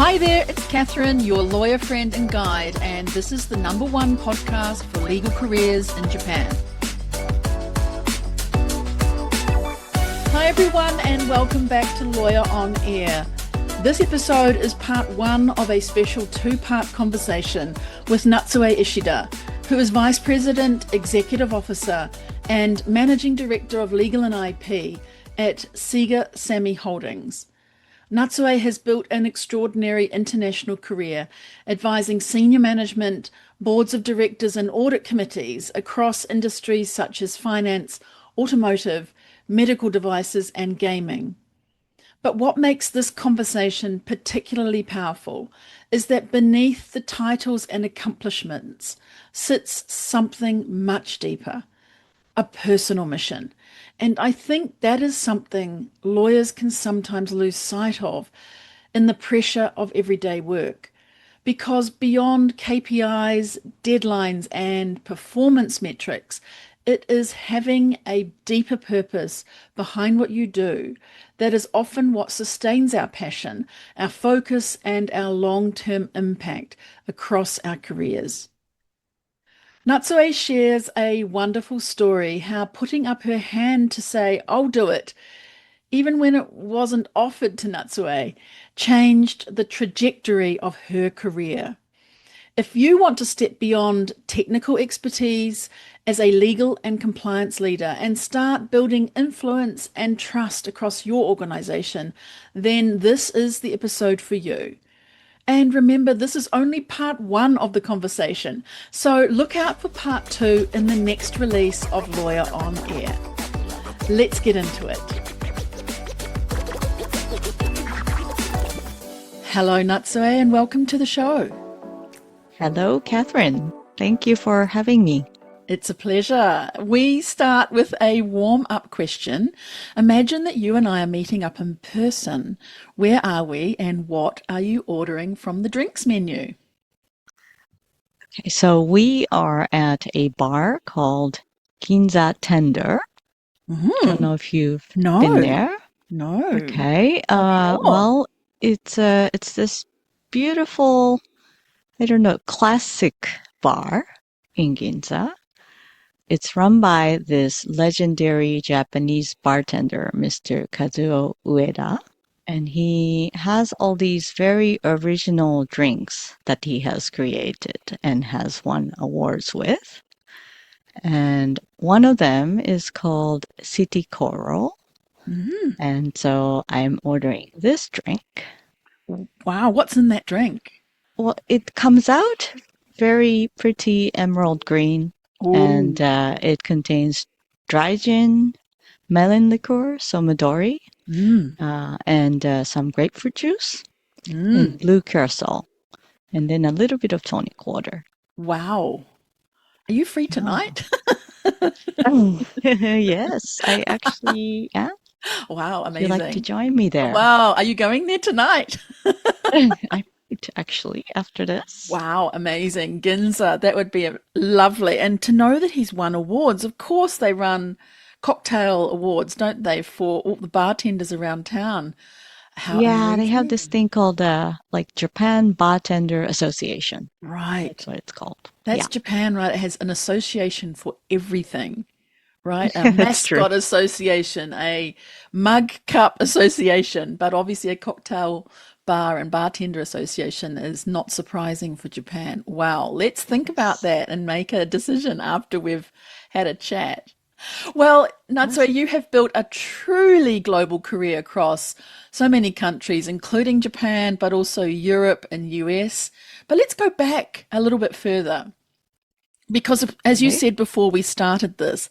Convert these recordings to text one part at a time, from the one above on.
Hi there, it's Catherine, your lawyer friend and guide, and this is the #1 podcast for legal careers in Japan. Hi everyone, and welcome back to Lawyer on Air. This episode is part 1 of a special 2-part conversation with Natsue Ishida, who is Vice President, Executive Officer, and Managing Director of Legal and IP at Sega Sammy Holdings. Natsue has built an extraordinary international career, advising senior management, boards of directors and audit committees across industries such as finance, automotive, medical devices and gaming. But what makes this conversation particularly powerful is that beneath the titles and accomplishments sits something much deeper, a personal mission. And I think that is something lawyers can sometimes lose sight of in the pressure of everyday work. Because beyond KPIs, deadlines, and performance metrics, it is having a deeper purpose behind what you do that is often what sustains our passion, our focus, and our long-term impact across our careers. Natsue shares a wonderful story how putting up her hand to say, I'll do it, even when it wasn't offered to Natsue, changed the trajectory of her career. If you want to step beyond technical expertise as a legal and compliance leader and start building influence and trust across your organization, then this is the episode for you. And remember, this is only part 1 of the conversation, so look out for part 2 in the next release of Lawyer on Air. Let's get into it. Hello, Natsue, and welcome to the show. Hello, Catherine. Thank you for having me. It's a pleasure. We start with a warm-up question. Imagine that you and I are meeting up in person. Where are we and what are you ordering from the drinks menu? Okay, so we are at a bar called Ginza Tender. Don't know if you've been there. No. Okay. Sure. Well, it's this beautiful, classic bar in Ginza. It's run by this legendary Japanese bartender, Mr. Kazuo Ueda. And he has all these very original drinks that he has created and has won awards with. And one of them is called City Coral. Mm-hmm. And so I'm ordering this drink. Wow, what's in that drink? Well, it comes out very pretty emerald green. Ooh. And it contains dry gin, melon liqueur, so Midori, and some grapefruit juice, and blue curacao, and then a little bit of tonic water. Wow. Are you free tonight? Yes, I actually am. Wow, amazing. Would you like to join me there? Wow, are you going there tonight? I actually after this. Wow, amazing. Ginza, that would be lovely. And to know that he's won awards, of course they run cocktail awards, don't they, for all the bartenders around town. How amazing. They have this thing called Japan Bartender Association. Right. That's what it's called. That's Japan, right? It has an association for everything. Right, a mascot association, a mug cup association, but obviously a cocktail bar and bartender association is not surprising for Japan. Wow, let's think about that and make a decision after we've had a chat. Well, Natsue, you have built a truly global career across so many countries, including Japan, but also Europe and US. But let's go back a little bit further. Because as you said before we started this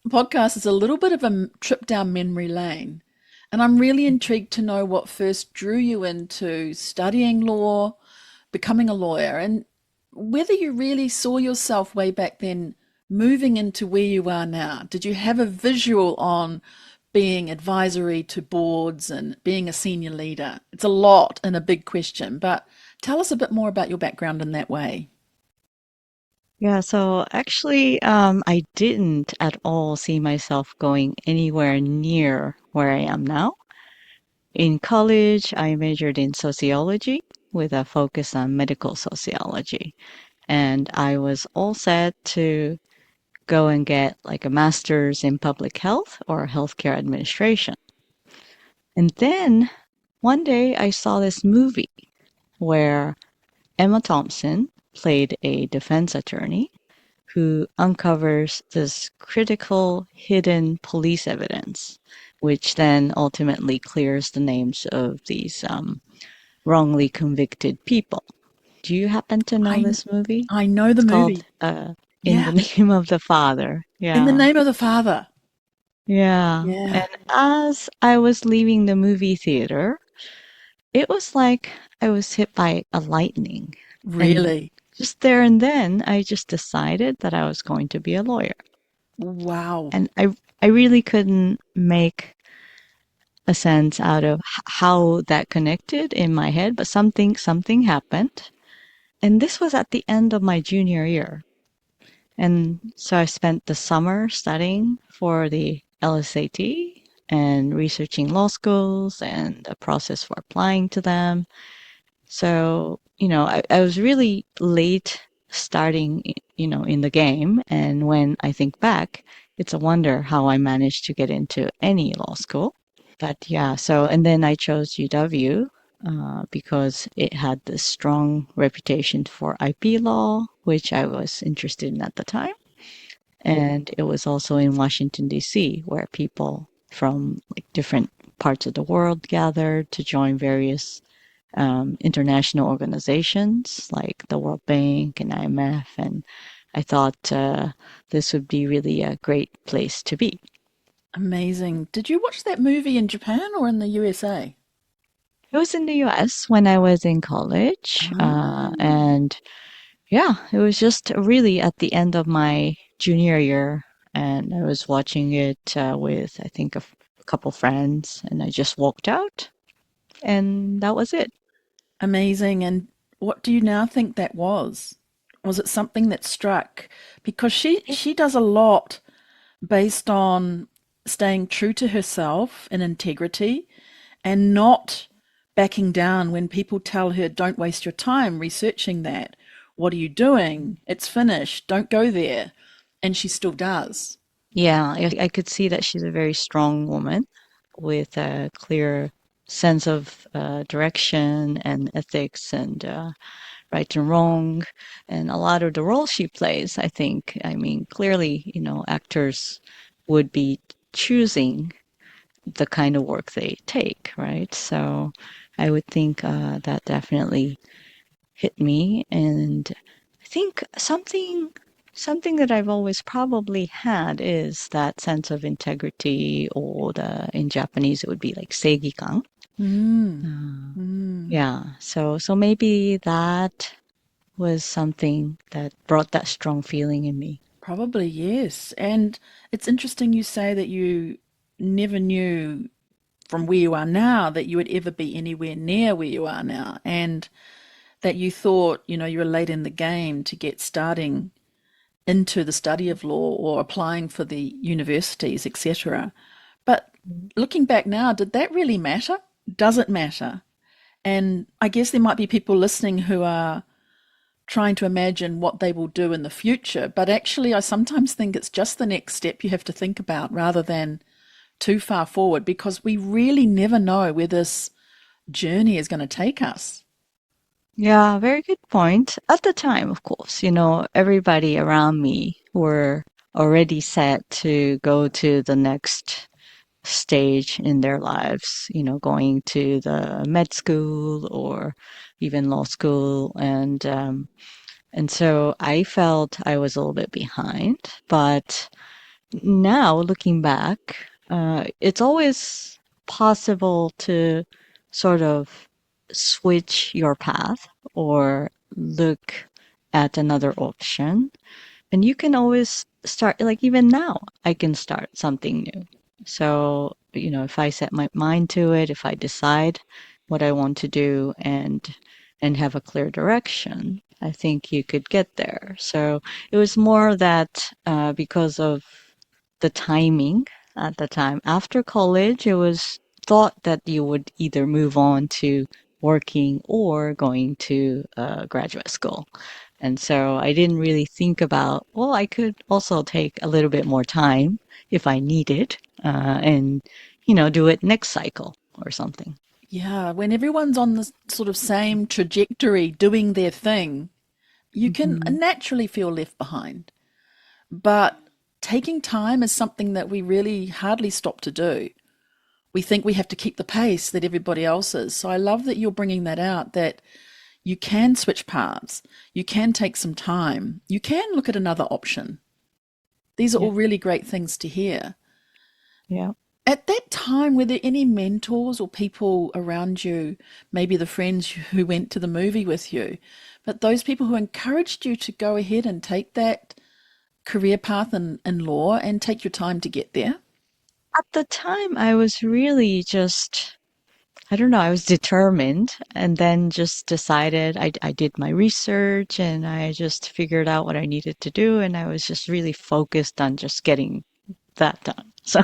podcast is a little bit of a trip down memory lane. And I'm really intrigued to know what first drew you into studying law, becoming a lawyer, and whether you really saw yourself way back then moving into where you are now. Did you have a visual on being advisory to boards and being a senior leader? It's a lot and a big question, but tell us a bit more about your background in that way. Yeah, so actually, I didn't at all see myself going anywhere near where I am now. in college, I majored in sociology with a focus on medical sociology. And I was all set to go and get like a master's in public health or healthcare administration. And then one day I saw this movie where Emma Thompson played a defense attorney who uncovers this critical hidden police evidence, which then ultimately clears the names of these wrongly convicted people. Do you happen to know I this movie? I know the It's called movie. In the Yeah. Name of the Father. In the Yeah. Name of the Father. Yeah. Yeah. And as I was leaving the movie theater, it was like I was hit by a lightning. And Really? just there and then, I just decided that I was going to be a lawyer. Wow. And I really couldn't make a sense out of how that connected in my head, but something happened. And this was at the end of my junior year. And so I spent the summer studying for the LSAT and researching law schools and the process for applying to them. So, I was really late starting, in the game. And when I think back, it's a wonder how I managed to get into any law school. But yeah, so, and then I chose UW because it had this strong reputation for IP law, which I was interested in at the time. And it was also in Washington, D.C., where people from like different parts of the world gathered to join various international organizations like the World Bank and IMF. And I thought this would be really a great place to be. Amazing. Did you watch that movie in Japan or in the USA? It was in the US when I was in college. Ah, And yeah, it was just really at the end of my junior year. And I was watching it with, I think, a couple friends. And I just walked out. And that was it. amazing. And what do you now think that was? Was it something that struck? Because she does a lot based on staying true to herself and integrity and not backing down when people tell her, don't waste your time researching that. What are you doing? It's finished. Don't go there. And she still does. Yeah, I could see that she's a very strong woman with a clear sense of direction and ethics and right and wrong. And a lot of the role she plays, I think, I mean, clearly, actors would be choosing the kind of work they take, right? So I would think that definitely hit me. And I think something that I've always probably had is that sense of integrity, or in Japanese it would be like seigikan. Mm, Uh, mm. yeah, so maybe that was something that brought that strong feeling in me. Probably, yes. And it's interesting you say that you never knew from where you are now that you would ever be anywhere near where you are now. And that you thought, you were late in the game to get starting into the study of law or applying for the universities, etc. But looking back now, did that really matter? Does it matter? And I guess there might be people listening who are trying to imagine what they will do in the future. But actually, I sometimes think it's just the next step you have to think about rather than too far forward because we really never know where this journey is going to take us. Yeah, very good point. At the time, of course, everybody around me were already set to go to the next stage in their lives, going to the med school or even law school. And so I felt I was a little bit behind. But now looking back, it's always possible to sort of switch your path or look at another option. And you can always start, like even now, I can start something new. So, if I set my mind to it, if I decide what I want to do and have a clear direction, I think you could get there. So it was more that because of the timing at the time after college, it was thought that you would either move on to working or going to graduate school. And so I didn't really think about, well, I could also take a little bit more time if I needed, and, do it next cycle or something. Yeah, when everyone's on the sort of same trajectory doing their thing, you can Hmm. naturally feel left behind. But taking time is something that we really hardly stop to do. We think we have to keep the pace that everybody else is. So I love that you're bringing that out, that you can switch paths, you can take some time, you can look at another option. These are Yeah. all really great things to hear. Yeah. At that time, were there any mentors or people around you, maybe the friends who went to the movie with you, but those people who encouraged you to go ahead and take that career path in law and take your time to get there? At the time, I was really just, I don't know, I was determined and then just decided I did my research and I just figured out what I needed to do. And I was just really focused on just getting that done. So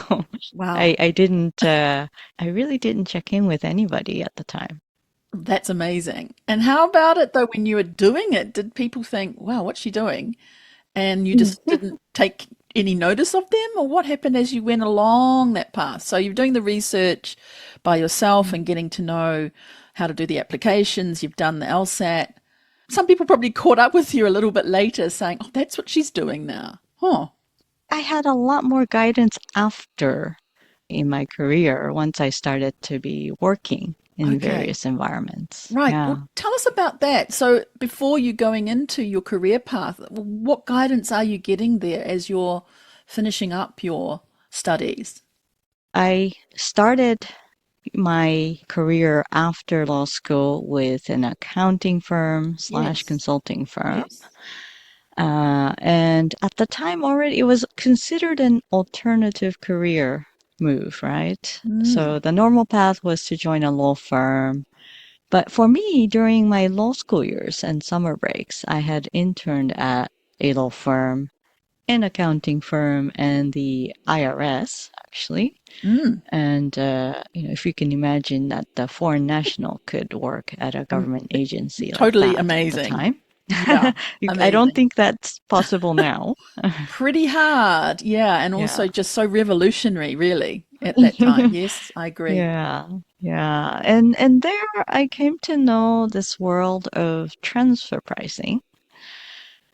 Wow, I didn't, I really didn't check in with anybody at the time. that's amazing. And how about it though, when you were doing it, did people think, wow, what's she doing? And you just didn't take any notice of them? Or what happened as you went along that path? So you're doing the research by yourself and getting to know how to do the applications, you've done the LSAT. Some people probably caught up with you a little bit later saying, oh, that's what she's doing now. Huh. I had a lot more guidance after in my career once I started to be working in Okay. various environments. Right. Yeah. Well, tell us about that. So, before you going into your career path, what guidance are you getting there as you're finishing up your studies? I started my career after law school with an accounting firm slash Yes. consulting firm. Yes. And at the time already, it was considered an alternative career move, right? Mm. So the normal path was to join a law firm. But for me, during my law school years and summer breaks, I had interned at a law firm, an accounting firm, and the IRS, actually. Mm. And, if you can imagine that the foreign national could work at a Mm. government agency like Totally that at the amazing. time. Yeah, I don't amazing. think that's possible now. Pretty hard. Yeah, and Yeah. also just so revolutionary, really, at that time. Yes, I agree. Yeah. Yeah. And there I came to know this world of transfer pricing.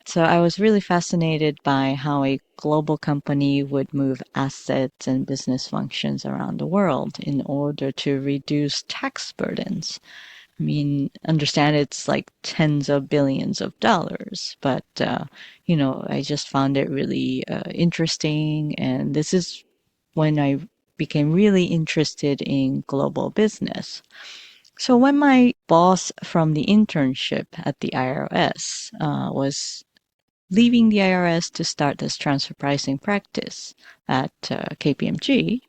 So I was really fascinated by how a global company would move assets and business functions around the world in order to reduce tax burdens. I mean, understand it's like tens of billions of dollars, but I just found it really interesting, and this is when I became really interested in global business. So when my boss from the internship at the IRS was leaving the IRS to start this transfer pricing practice at KPMG,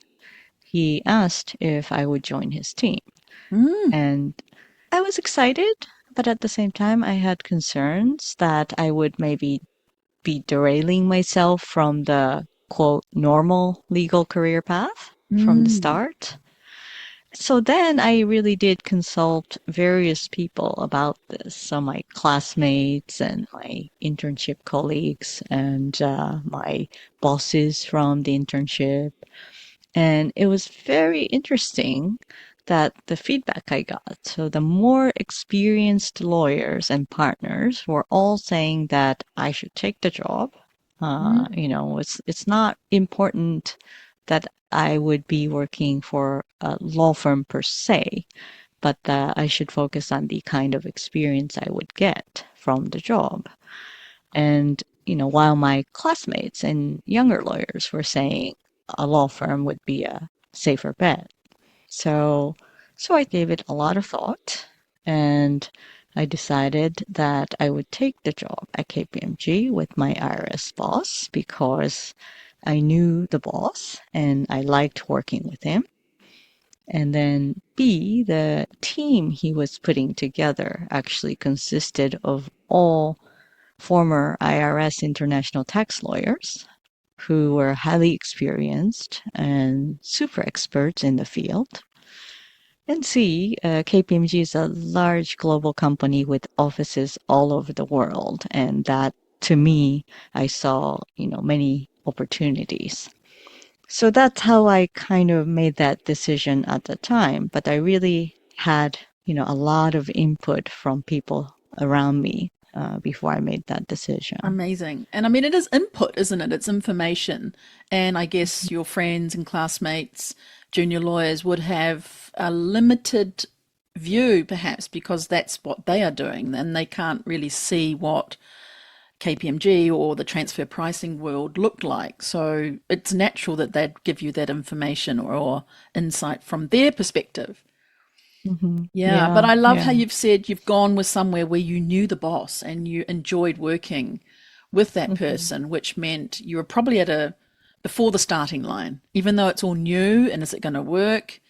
he asked if I would join his team. Mm. And I was excited, but at the same time, I had concerns that I would maybe be derailing myself from the quote normal legal career path from the Mm. start. So then I really did consult various people about this. So my classmates and my internship colleagues and my bosses from the internship. And it was very interesting that the feedback I got. So the more experienced lawyers and partners were all saying that I should take the job. Mm. It's not important that I would be working for a law firm per se, but that I should focus on the kind of experience I would get from the job. And, while my classmates and younger lawyers were saying a law firm would be a safer bet. So, so I gave it a lot of thought and I decided that I would take the job at KPMG with my IRS boss because I knew the boss and I liked working with him. And then B, the team he was putting together actually consisted of all former IRS international tax lawyers who were highly experienced and super experts in the field. And C, KPMG is a large global company with offices all over the world. And that, to me, I saw, many opportunities. So that's how I kind of made that decision at the time. But I really had, a lot of input from people around me before I made that decision. Amazing. And I mean, it is input, isn't it? It's information. And I guess your friends and classmates, junior lawyers, would have a limited view, perhaps, because that's what they are doing. And they can't really see what KPMG or the transfer pricing world looked like. So it's natural that they'd give you that information or insight from their perspective. Yeah, but Yeah, I love how yeah. you've said you've gone with somewhere where you knew the boss and you enjoyed working with that Mhm. person, which meant you were probably at a before the starting line, even though it's all new and is it going to work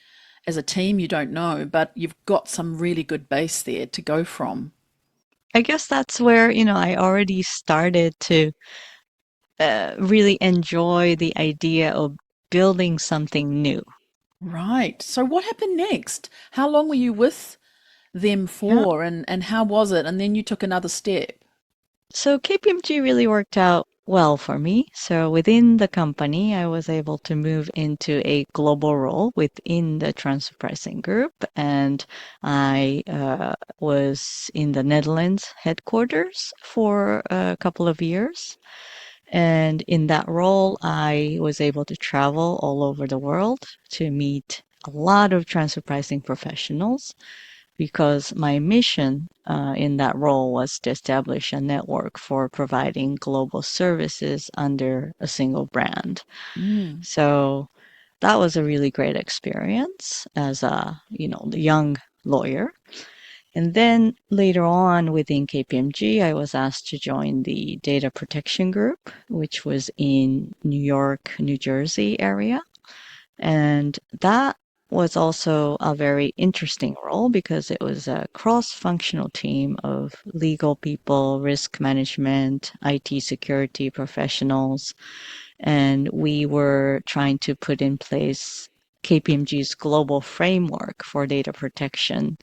as a team, you don't know, but you've got some really good base there to go from. I guess that's where, I already started to really enjoy the idea of building something new. Right. So what happened next? How long were you with them Yeah. for and how was it? And then you took another step. So KPMG really worked out well for me. So within the company, I was able to move into a global role within the transfer pricing group. And I was in the Netherlands headquarters for a couple of years. And in that role, I was able to travel all over the world to meet a lot of transfer pricing professionals because my mission in that role was to establish a network for providing global services under a single brand. Mm. So that was a really great experience as a, the young lawyer. And then later on within KPMG, I was asked to join the data protection group, which was in New York, New Jersey area. And that was also a very interesting role because it was a cross-functional team of legal people, risk management, IT security professionals, and we were trying to put in place KPMG's global framework for data protection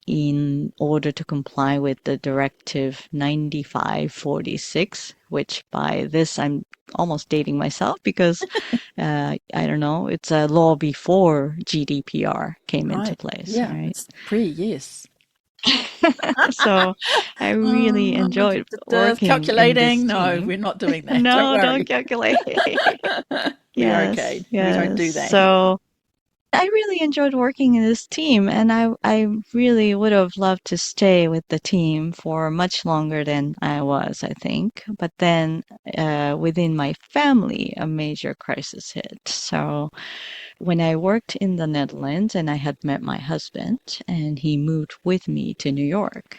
in order to comply with the Directive 9546, which by this I'm almost dating myself because I don't know, it's a law before GDPR came into Right. place, Yeah, right? it's pre, yes. So I really enjoyed working in this Calculating. No, team. we're not doing that. Don't No, don't worry. calculate. We are Yes, okay. We don't yes. do that here. So I really enjoyed working in this team, and I really would have loved to stay with the team for much longer than I was, I think. But then within my family, a major crisis hit. So when I worked in the Netherlands and I had met my husband, and he moved with me to New York,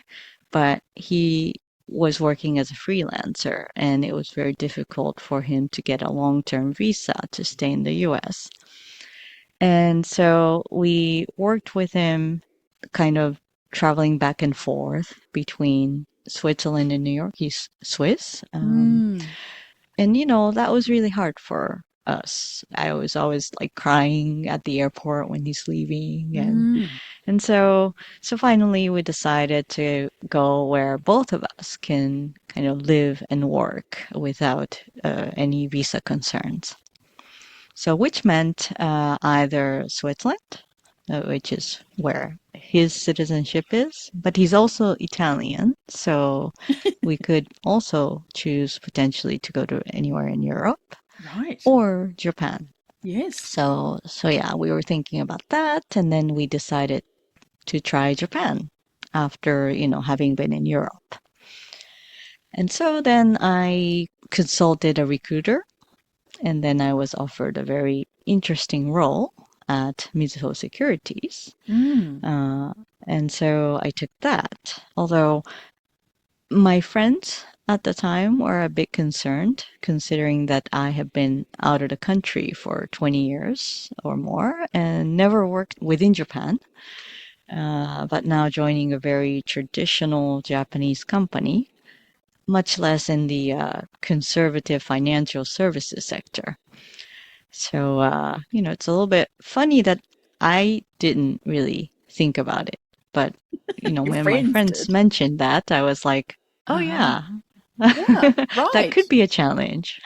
but he was working as a freelancer, and it was very difficult for him to get a long-term visa to stay in the US. And so we worked with him kind of traveling back and forth between Switzerland and New York. He's Swiss. Mm, And, that was really hard for us. I was always like crying at the airport when he's leaving. mm. And so finally we decided to go where both of us can kind of live and work without any visa concerns. So, which meant either Switzerland, which is where his citizenship is, but he's also Italian. So, we could also choose potentially to go to anywhere in Europe Right. or Japan. Yes. So yeah, we were thinking about that, and then we decided to try Japan after, having been in Europe. And so then I consulted a recruiter. And then I was offered a very interesting role at Mizuho Securities. Mm, Uh, and so I took that. Although my friends at the time were a bit concerned, considering that I have been out of the country for 20 years or more and never worked within Japan. But now joining a very traditional Japanese company, much less in the conservative financial services sector. So, it's a little bit funny that I didn't really think about it. But, Your when my friends friends did. mentioned that, I was like, oh, Uh-huh. yeah, Yeah, that could right. be a challenge.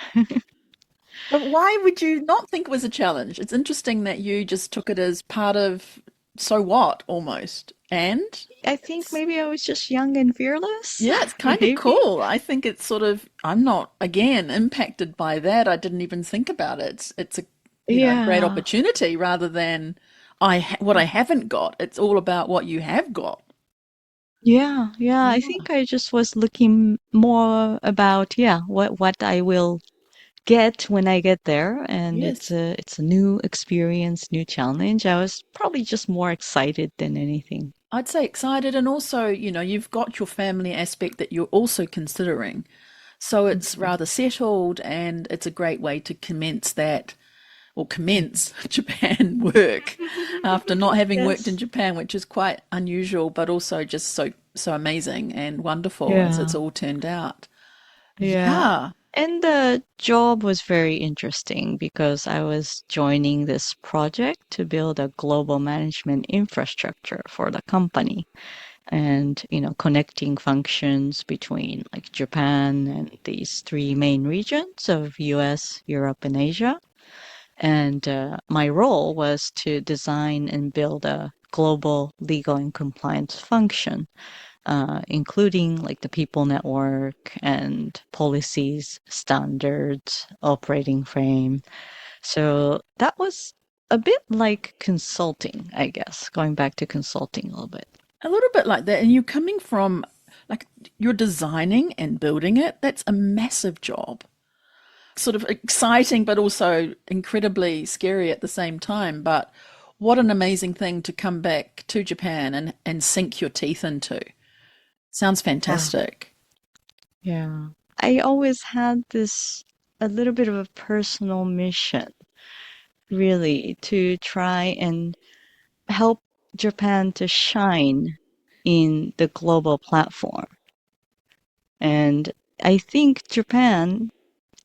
But why would you not think it was a challenge? It's interesting that you just took it as part of so what almost. And I think it's maybe I was just young and fearless. yeah, it's kind of Maybe. cool. I think it's sort of I'm not again impacted by that. I didn't even think about it. It's a great Yeah. opportunity rather than what I haven't got. It's all about what you have got. Yeah, yeah. I Yeah. think I just was looking more about, yeah, what I will get when I get there, and it's Yes. a new experience, new challenge. I was probably just more excited than anything. I'd say excited, and also, you've got your family aspect that you're also considering. So it's Mhm. rather settled, and it's a great way to commence that or commence Japan work after not having worked in Yes. Japan, which is quite unusual, but also just so amazing and wonderful as it's Yeah. all turned out. Yeah. Yeah. And the job was very interesting because I was joining this project to build a global management infrastructure for the company. And connecting functions between like Japan and these three main regions of US, Europe, and Asia. And my role was to design and build a global legal and compliance function, including like the people network and policies, standards, operating frame. So that was a bit like consulting, I guess, going back to consulting a little bit. A little bit like that. And you're coming from, like, you're designing and building it. That's a massive job. Sort of exciting, but also incredibly scary at the same time. But what an amazing thing to come back to Japan and sink your teeth into. Sounds Yeah. fantastic. Yeah. I always had this a little bit of a personal mission, really, to try and help Japan to shine in the global platform. And I think Japan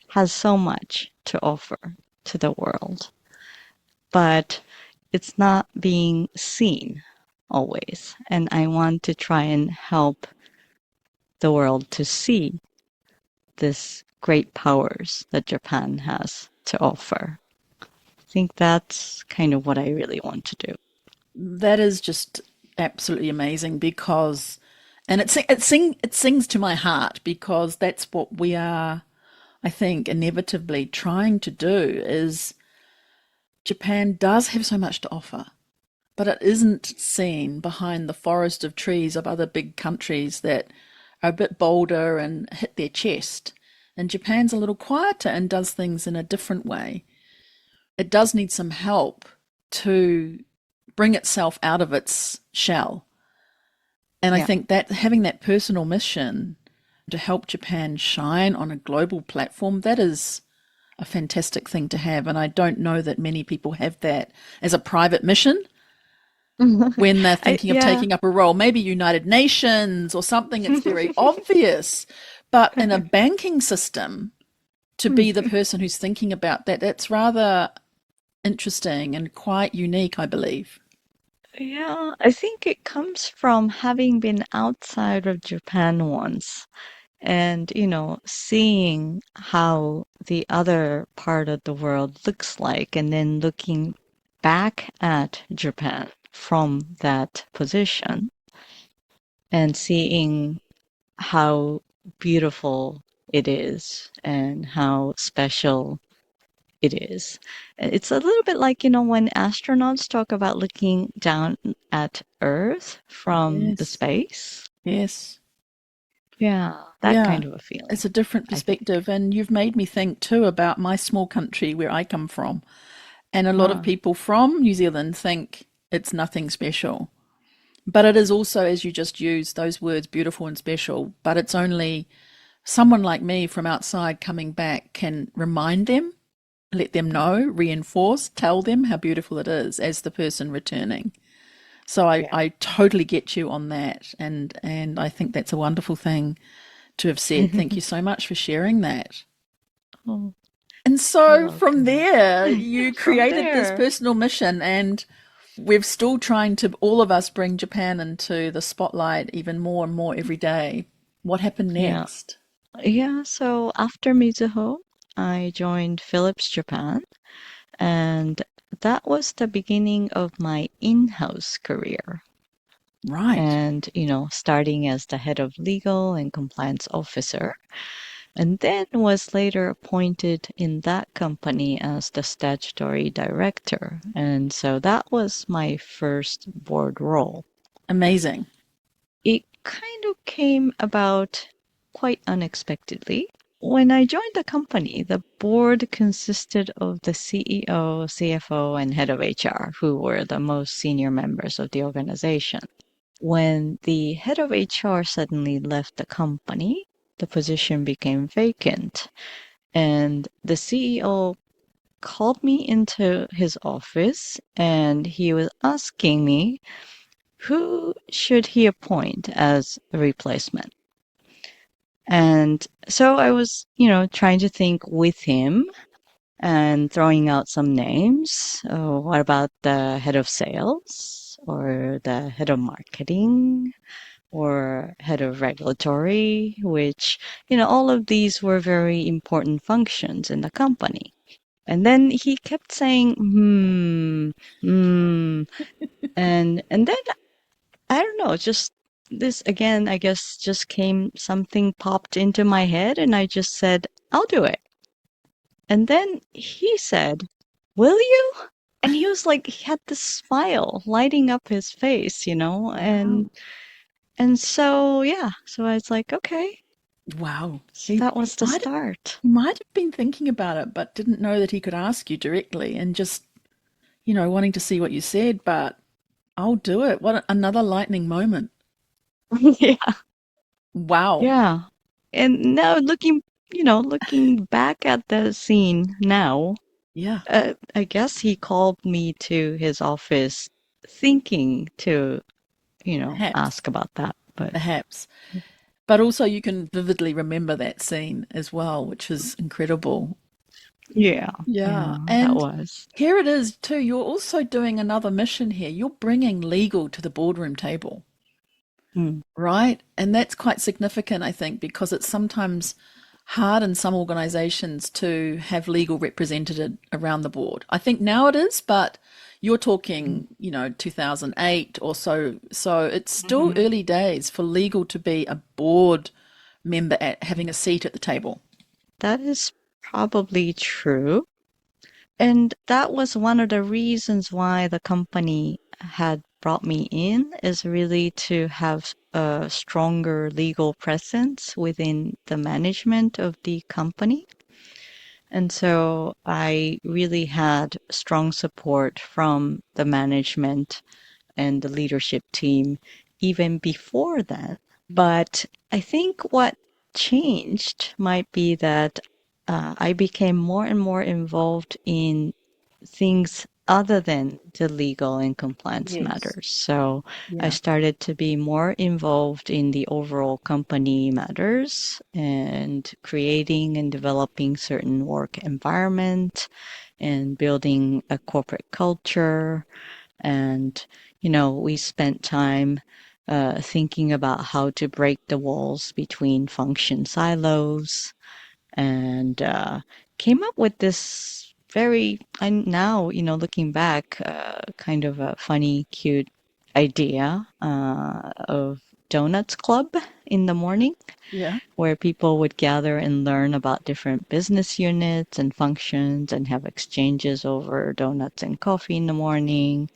has so much to offer to the world, but it's not being seen always. And I want to try and help the world to see this great powers that Japan has to offer. I think that's kind of what I really want to do. That is just absolutely amazing because, and it sings to my heart because that's what we are, I think, inevitably trying to do is Japan does have so much to offer, but it isn't seen behind the forest of trees of other big countries that are a bit bolder and hit their chest. And Japan's a little quieter and does things in a different way. It does need some help to bring itself out of its shell. And I Yeah. think that having that personal mission to help Japan shine on a global platform, that is a fantastic thing to have. And I don't know that many people have that as a private mission when they're thinking of Yeah. taking up a role, maybe United Nations or something, it's very obvious. But in a banking system, to be the person who's thinking about that, that's rather interesting and quite unique, I believe. Yeah, I think it comes from having been outside of Japan once and, seeing how the other part of the world looks like, and then looking back at Japan from that position and seeing how beautiful it is and how special it is. It's a little bit like, when astronauts talk about looking down at Earth from the Yes. space. Yes. Yeah, that Yeah. kind of a feeling, It's a different I think. perspective. And you've made me think too about my small country where I come from. And a lot of Ah, people from New Zealand think it's nothing special. But it is also, as you just used those words, beautiful and special. But it's only someone like me from outside coming back can remind them, let them know, reinforce, tell them how beautiful it is as the person returning. So yeah. I totally get you on that. And I think that's a wonderful thing to have said. Thank you so much for sharing that. Oh, And you're so from welcome. there, you From created this there, personal mission. And We're still trying to, all of us, bring Japan into the spotlight even more and more every day. What happened Yeah. next? Yeah, so after Mizuho, I joined Philips Japan, and that was the beginning of my in-house career. Right. And, starting as the head of legal and compliance officer, and then was later appointed in that company as the statutory director. And so that was my first board role. Amazing. It kind of came about quite unexpectedly. When I joined the company, the board consisted of the CEO, CFO, and head of HR, who were the most senior members of the organization. When the head of HR suddenly left the company, the position became vacant, and the CEO called me into his office and he was asking me who should he appoint as a replacement. And so I was, trying to think with him and throwing out some names. Oh, what about the head of sales or the head of marketing or head of regulatory, which, all of these were very important functions in the company. And then he kept saying, hmm. And then I don't know, just this again, I guess just came something popped into my head and I just said, I'll do it. And then he said, will you? And he was like, he had this smile lighting up his face, Wow. and so yeah, so I was like, okay. Wow. So that was the start. He might have been thinking about it, but didn't know that he could ask you directly and just, wanting to see what you said, but I'll do it. Another lightning moment. Yeah. Wow. Yeah. And now looking back at the scene now, Yeah. I guess he called me to his office thinking to, Perhaps. ask about that. But Perhaps. But also you can vividly remember that scene as well, which is incredible. yeah, Yeah. yeah, that And was. here it is too. You're also doing another mission here. You're bringing legal to the boardroom table. Mm, Right. And that's quite significant, I think, because it's sometimes hard in some organizations to have legal represented around the board. I think now it is, but you're mm, talking, 2008 or so. So it's still mhm. early days for legal to be a board member at having a seat at the table. That is probably true. And that was one of the reasons why the company had brought me in is really to have a stronger legal presence within the management of the company. And so I really had strong support from the management and the leadership team even before then. But I think what changed might be that I became more and more involved in things other than the legal and compliance Yes. matters. So I Yeah. started to be more involved in the overall company matters and creating and developing certain work environment and building a corporate culture. And, we spent time thinking about how to break the walls between function silos and came up with this very, and now, looking back, kind of a funny, cute idea of Donuts Club in the morning, Yeah. where people would gather and learn about different business units and functions and have exchanges over donuts and coffee in the morning.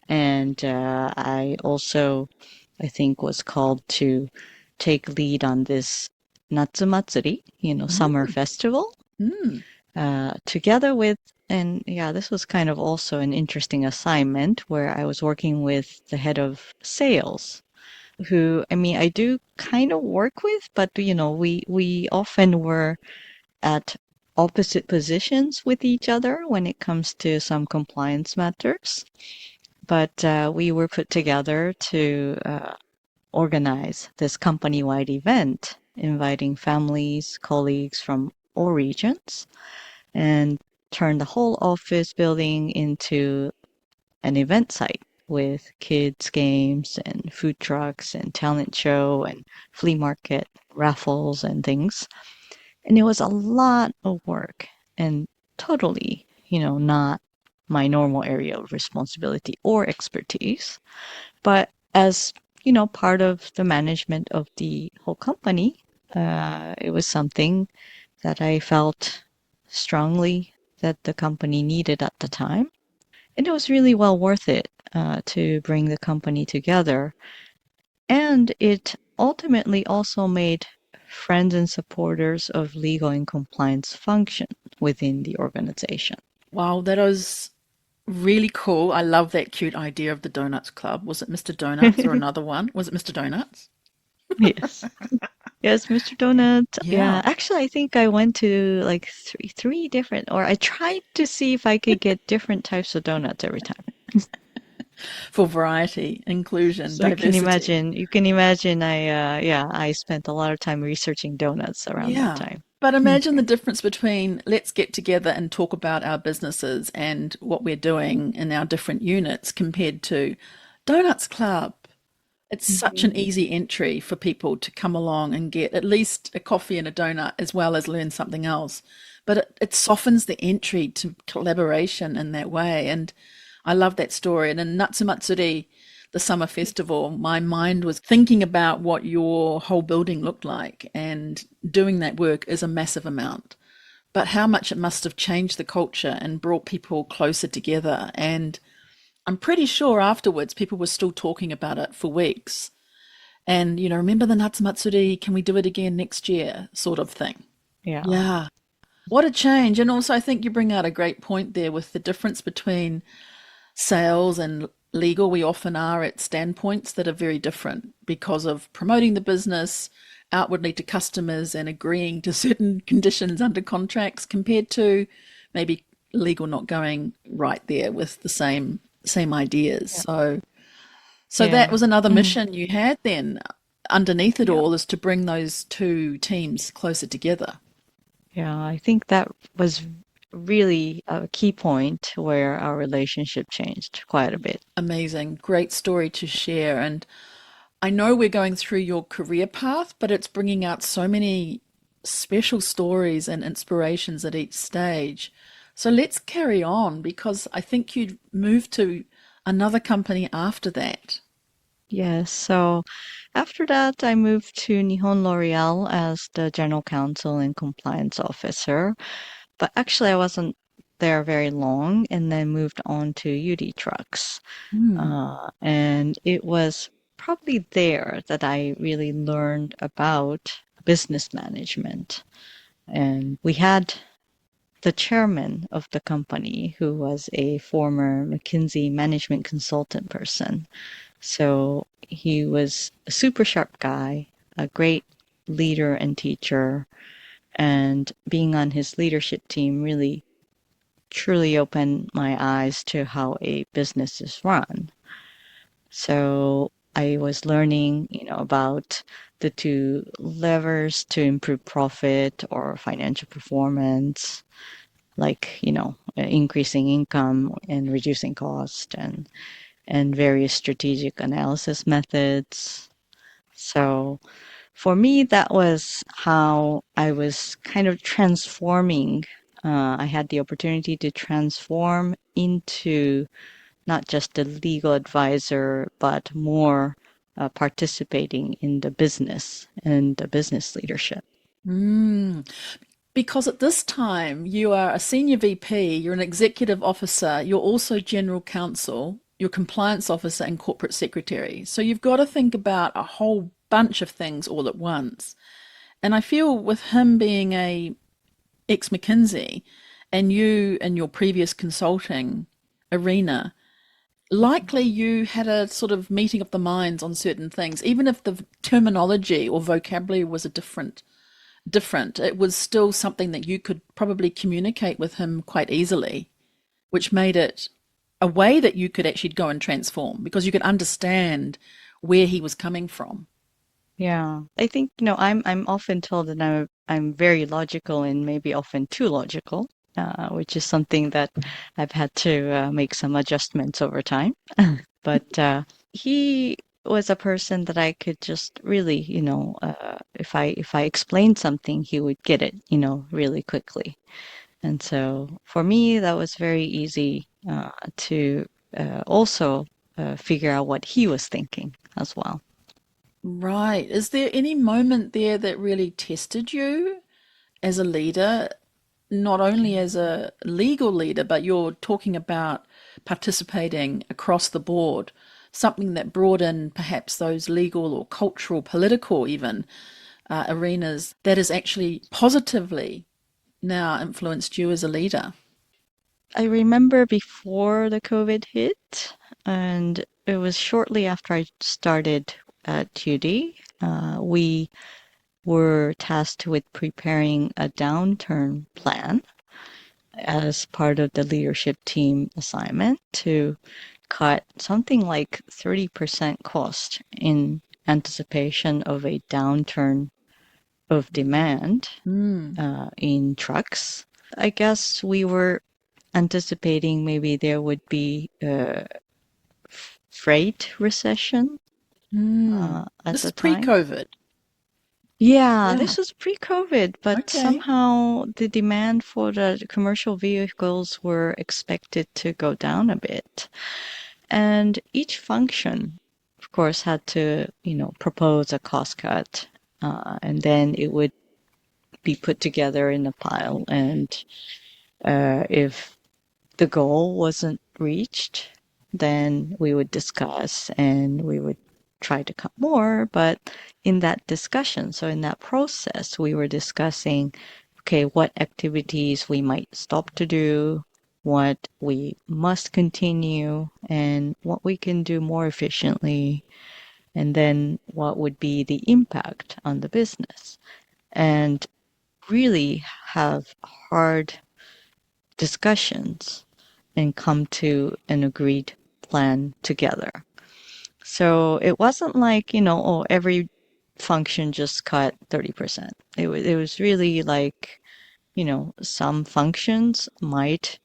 And I also, I think, was called to take lead on this Natsu Matsuri, summer Mm, festival, mm, together with, and yeah, this was kind of also an interesting assignment where I was working with the head of sales, who, I mean, I do kind of work with, but we often were at opposite positions with each other when it comes to some compliance matters. But we were put together to organize this company-wide event, inviting families, colleagues from all regions, and turn the whole office building into an event site with kids games and food trucks and talent show and flea market raffles and things. And it was a lot of work and totally, not my normal area of responsibility or expertise. But as, part of the management of the whole company, it was something that I felt strongly that the company needed at the time. And it was really well worth it to bring the company together. And it ultimately also made friends and supporters of legal and compliance function within the organization. Wow, that is really cool. I love that cute idea of the Donuts Club. Was it Mr. Donuts or another one? Was it Mr. Donuts? Yes. Yes, Mr. Donut. Yeah, Yeah, actually, I think I went to like three different, or I tried to see if I could get different types of donuts every time. for variety, inclusion, So you can diversity. imagine, I spent a lot of time researching donuts around that Yeah. time. But imagine the difference between let's get together and talk about our businesses and what we're doing in our different units compared to Donuts Club. It's such Mhm. an easy entry for people to come along and get at least a coffee and a donut as well as learn something else. But it softens the entry to collaboration in that way. And I love that story. And in Natsumatsuri, the summer festival, my mind was thinking about what your whole building looked like. And doing that work is a massive amount. But how much it must have changed the culture and brought people closer together. And I'm pretty sure afterwards people were still talking about it for weeks. And, remember the Natsumatsuri, can we do it again next year? Sort of thing. Yeah. Yeah. What a change. And also, I think you bring out a great point there with the difference between sales and legal. We often are at standpoints that are very different because of promoting the business outwardly to customers and agreeing to certain conditions under contracts compared to maybe legal not going right there with the same ideas. Yeah. So that Yeah. was another Mhm. mission you had then underneath it Yeah. all is to bring those two teams closer together. Yeah. I think that was really a key point where our relationship changed quite a bit. Amazing. Great story to share. And I know we're going through your career path, but it's bringing out so many special stories and inspirations at each stage. So let's carry on because I think you'd moved to another company after that. Yes. So after that, I moved to Nihon L'Oreal as the general counsel and compliance officer. But actually, I wasn't there very long and then moved on to UD Trucks. Hmm. And it was probably there that I really learned about business management. And we had the chairman of the company who was a former McKinsey management consultant person. So he was a super sharp guy, a great leader and teacher, and being on his leadership team really truly opened my eyes to how a business is run. So I was learning, about the two levers to improve profit or financial performance, like, increasing income and reducing cost and various strategic analysis methods. So for me, that was how I was kind of transforming. I had the opportunity to transform into not just a legal advisor, but more participating in the business and the business leadership. Mm. Because at this time, you are a senior VP, you're an executive officer, you're also general counsel, you're compliance officer, and corporate secretary. So you've got to think about a whole bunch of things all at once. And I feel with him being a ex McKinsey and you in your previous consulting arena, likely you had a sort of meeting of the minds on certain things, even if the terminology or vocabulary was a different, it was still something that you could probably communicate with him quite easily, which made it a way that you could actually go and transform because you could understand where he was coming from. Yeah, I think I'm often told that I'm very logical and maybe often too logical. which is something that I've had to make some adjustments over time. But he was a person that I could just really, if I explained something, he would get it, really quickly. And so for me, that was very easy to also figure out what he was thinking as well. Right. Is there any moment there that really tested you as a leader, not only as a legal leader, but you're talking about participating across the board, something that brought in perhaps those legal or cultural, political even arenas that has actually positively now influenced you as a leader? I remember before the COVID hit, and it was shortly after I started at UD, we were tasked with preparing a downturn plan as part of the leadership team assignment to cut something like 30% cost in anticipation of a downturn of demand Mm, in trucks. I guess we were anticipating maybe there would be a freight recession mm. at This is the time. pre-COVID. Yeah, Yeah. this was pre-COVID, but Okay. somehow the demand for the commercial vehicles were expected to go down a bit. And each function, of course, had to, propose a cost cut. And then it would be put together in a pile. And if the goal wasn't reached, then we would discuss and we would try to cut more. But in that discussion, so in that process, we were discussing, okay, what activities we might stop to do, what we must continue, and what we can do more efficiently, and then what would be the impact on the business. And really have hard discussions and come to an agreed plan together. So it wasn't like, oh, every function just cut 30%. It was really like, some functions might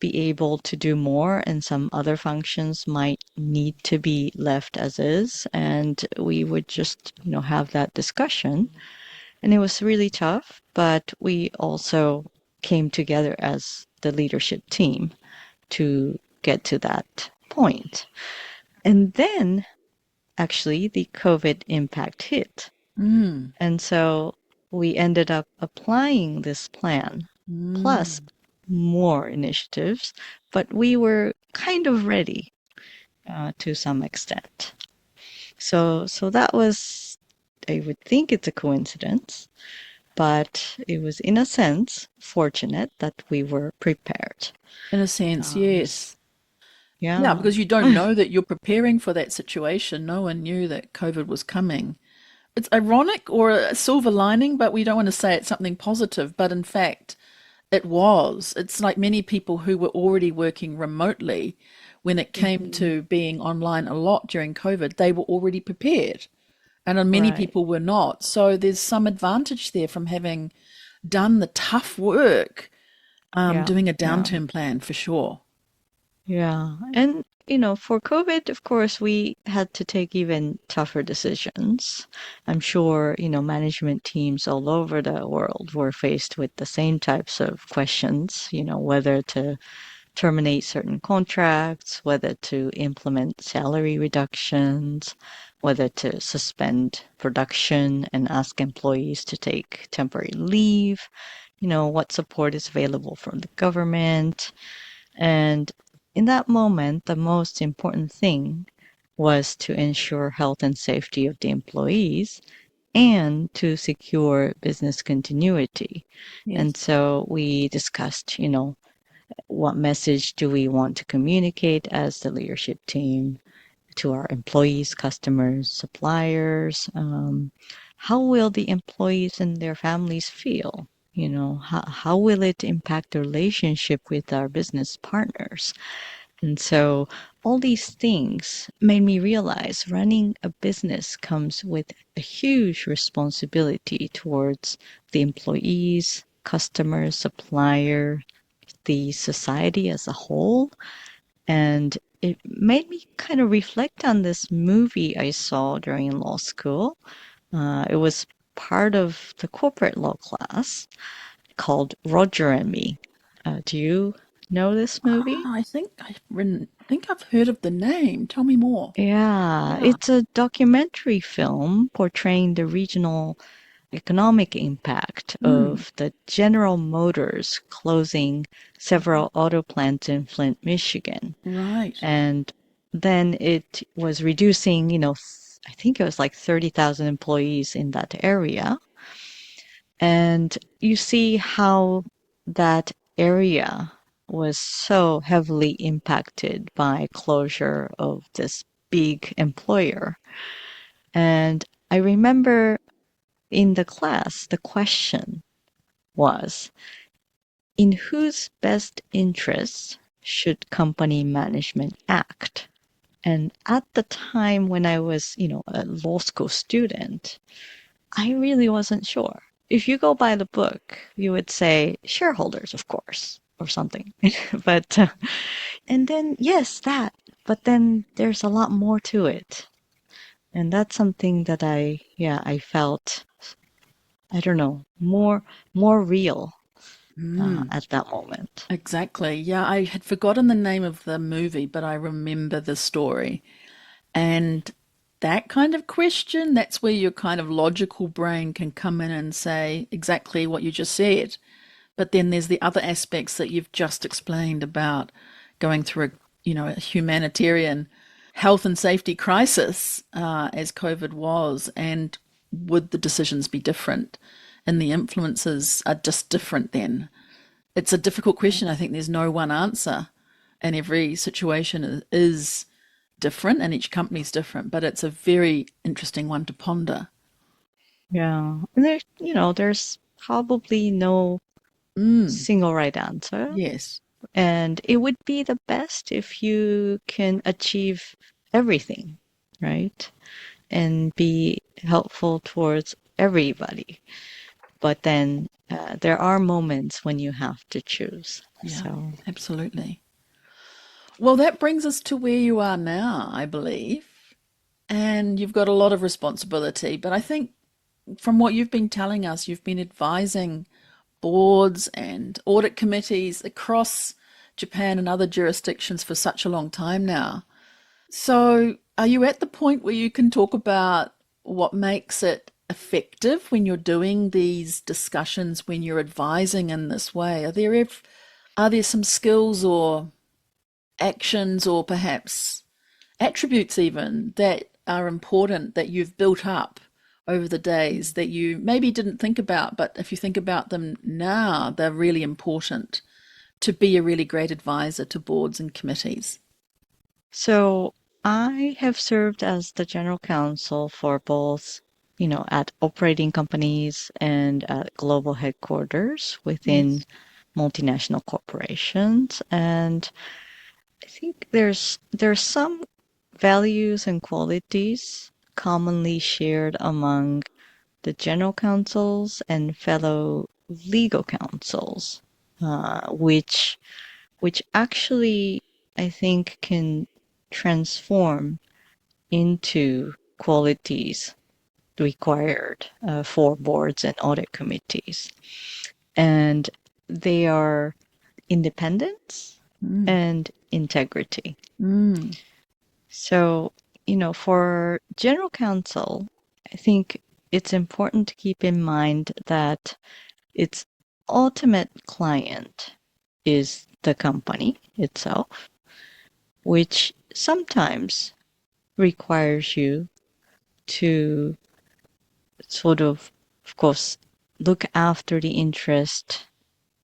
be able to do more and some other functions might need to be left as is. And we would just, have that discussion. And it was really tough, but we also came together as the leadership team to get to that point. And then actually the COVID impact hit. Mm, And so we ended up applying this plan plus mm. more initiatives, but we were kind of ready to some extent. So that was, I would think it's a coincidence, but it was in a sense fortunate that we were prepared. In a sense, Um, yes. Yeah, yeah. because you don't know that you're preparing for that situation. No one knew that COVID was coming. It's ironic or a silver lining, but we don't want to say it's something positive. But in fact, it was. It's like many people who were already working remotely when it came Mhm. to being online a lot during COVID, they were already prepared. And many Right. people were not. So there's some advantage there from having done the tough work, Yeah. doing a Yeah. downturn plan for sure. Yeah. And, for COVID, of course, we had to take even tougher decisions. I'm sure, management teams all over the world were faced with the same types of questions, whether to terminate certain contracts, whether to implement salary reductions, whether to suspend production and ask employees to take temporary leave, what support is available from the government. And in that moment, the most important thing was to ensure health and safety of the employees and to secure business continuity. And Yes. so we discussed, what message do we want to communicate as the leadership team to our employees, customers, suppliers? How will the employees and their families feel? How will it impact the relationship with our business partners? And so all these things made me realize running a business comes with a huge responsibility towards the employees, customers, supplier, the society as a whole. And it made me kind of reflect on this movie I saw during law school. It was part of the corporate law class called Roger and Me. Do you know this movie? Ah, think I've heard of the name. Tell me more. Yeah, Yeah. it's a documentary film portraying the regional economic impact Mm, of the General Motors closing several auto plants in Flint, Michigan. right. And then it was reducing, I think it was like 30,000 employees in that area. And you see how that area was so heavily impacted by closure of this big employer. And I remember in the class, the question was, in whose best interests should company management act? And at the time when I was, a law school student, I really wasn't sure. If you go by the book, you would say shareholders, of course, or something. but and then yes, that. But then there's a lot more to it, and that's something that I felt, I don't know, more real Mm, at that moment. exactly. Yeah, I had forgotten the name of the movie, but I remember the story. And that kind of question, that's where your kind of logical brain can come in and say exactly what you just said. But then there's the other aspects that you've just explained about going through a humanitarian health and safety crisis, as COVID was, and would the decisions be different? And the influences are just different then. It's a difficult question. I think there's no one answer, and every situation is different, and each company's different. But it's a very interesting one to ponder. Yeah, and there's probably no Mm, single right answer. yes. And it would be the best if you can achieve everything, right? And be helpful towards everybody. But then there are moments when you have to choose. Yeah, So, absolutely. Well, that brings us to where you are now, I believe. And you've got a lot of responsibility. But I think from what you've been telling us, you've been advising boards and audit committees across Japan and other jurisdictions for such a long time now. So, are you at the point where you can talk about what makes it effective when you're doing these discussions, when you're advising in this way? Are there some skills or actions or perhaps attributes even that are important that you've built up over the days that you maybe didn't think about, but if you think about them now, they're really important to be a really great advisor to boards and committees? so I have served as the general counsel for both, at operating companies and at global headquarters within Yes. multinational corporations. And I think there's some values and qualities commonly shared among the general counsels and fellow legal counsels, which actually I think can transform into qualities required for boards and audit committees. And they are independence Mm. and integrity. Mm. So, for general counsel, I think it's important to keep in mind that its ultimate client is the company itself, which sometimes requires you to sort of course, look after the interest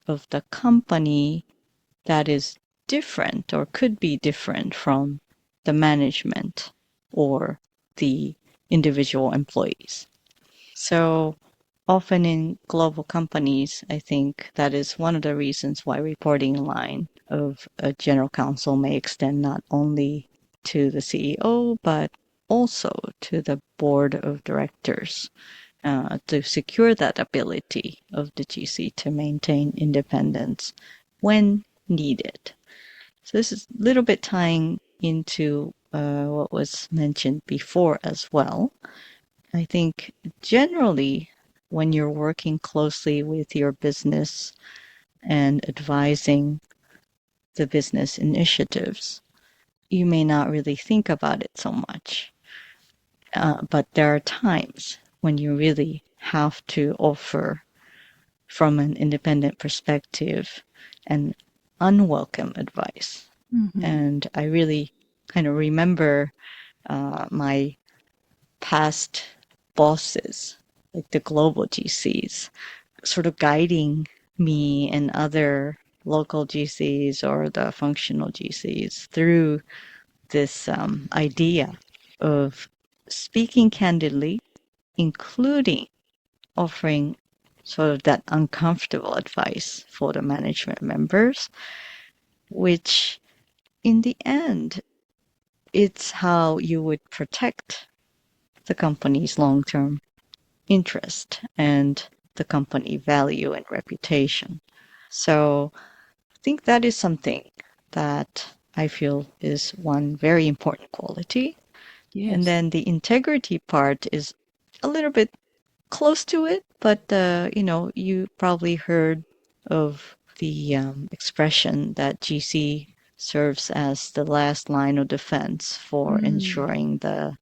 of the company that is different or could be different from the management or the individual employees. So often in global companies, I think that is one of the reasons why reporting line of a general counsel may extend not only to the CEO, but also to the board of directors to secure that ability of the GC to maintain independence when needed. So this is a little bit tying into what was mentioned before as well. I think generally when you're working closely with your business and advising the business initiatives, you may not really think about it so much. But there are times when you really have to offer from an independent perspective and unwelcome advice. Mm-hmm. And I really kind of remember my past bosses, like the global GCs, sort of guiding me and other local GCs or the functional GCs through this idea of speaking candidly, including offering sort of that uncomfortable advice for the management members, which in the end, it's how you would protect the company's long term interest and the company value and reputation. So I think that is something that I feel is one very important quality. And Yes. then the integrity part is a little bit close to it, but you probably heard of the expression that GC serves as the last line of defense for Mm. ensuring the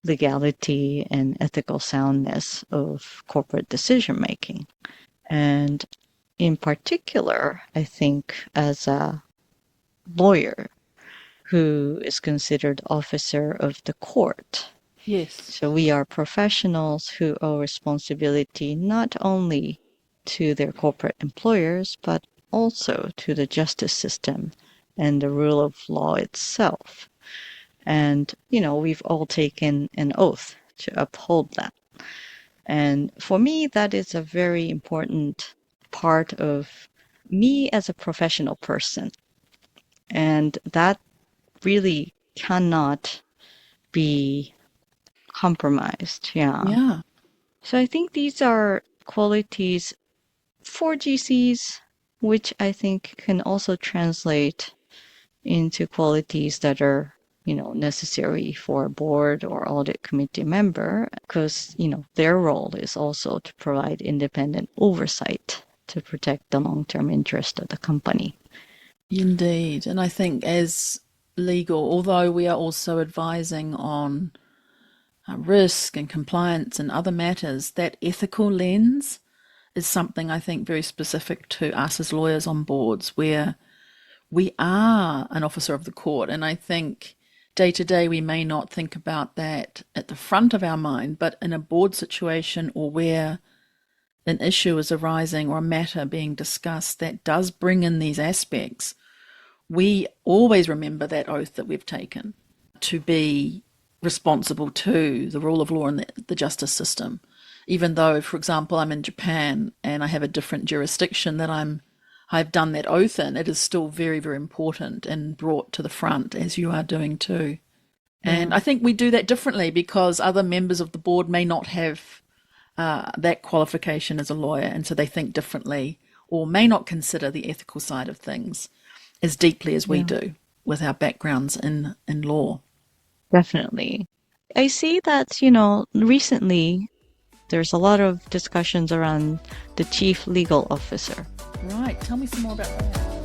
legality and ethical soundness of corporate decision making. And in particular, I think as a lawyer who is considered officer of the court. Yes. So we are professionals who owe responsibility not only to their corporate employers, but also to the justice system and the rule of law itself. And, we've all taken an oath to uphold that. And for me, that is a very important part of me as a professional person. And that really cannot be compromised. Yeah. Yeah. So I think these are qualities for GCs, which I think can also translate into qualities that are, necessary for a board or audit committee member, because, their role is also to provide independent oversight to protect the long-term interest of the company. Indeed. And I think as legal, although we are also advising on risk and compliance and other matters, that ethical lens is something I think very specific to us as lawyers on boards, where we are an officer of the court. And I think day to day we may not think about that at the front of our mind, but in a board situation or where an issue is arising or a matter being discussed that does bring in these aspects, we always remember that oath that we've taken to be responsible to the rule of law and the justice system. Even though, for example, I'm in Japan and I have a different jurisdiction that I've done that oath in, it is still very, very important and brought to the front as you are doing too. And Yeah, I think we do that differently because other members of the board may not have that qualification as a lawyer, and so they think differently or may not consider the ethical side of things as deeply as we yeah, do with our backgrounds in law. definitely. I see that, recently there's a lot of discussions around the chief legal officer. Right, tell me some more about that.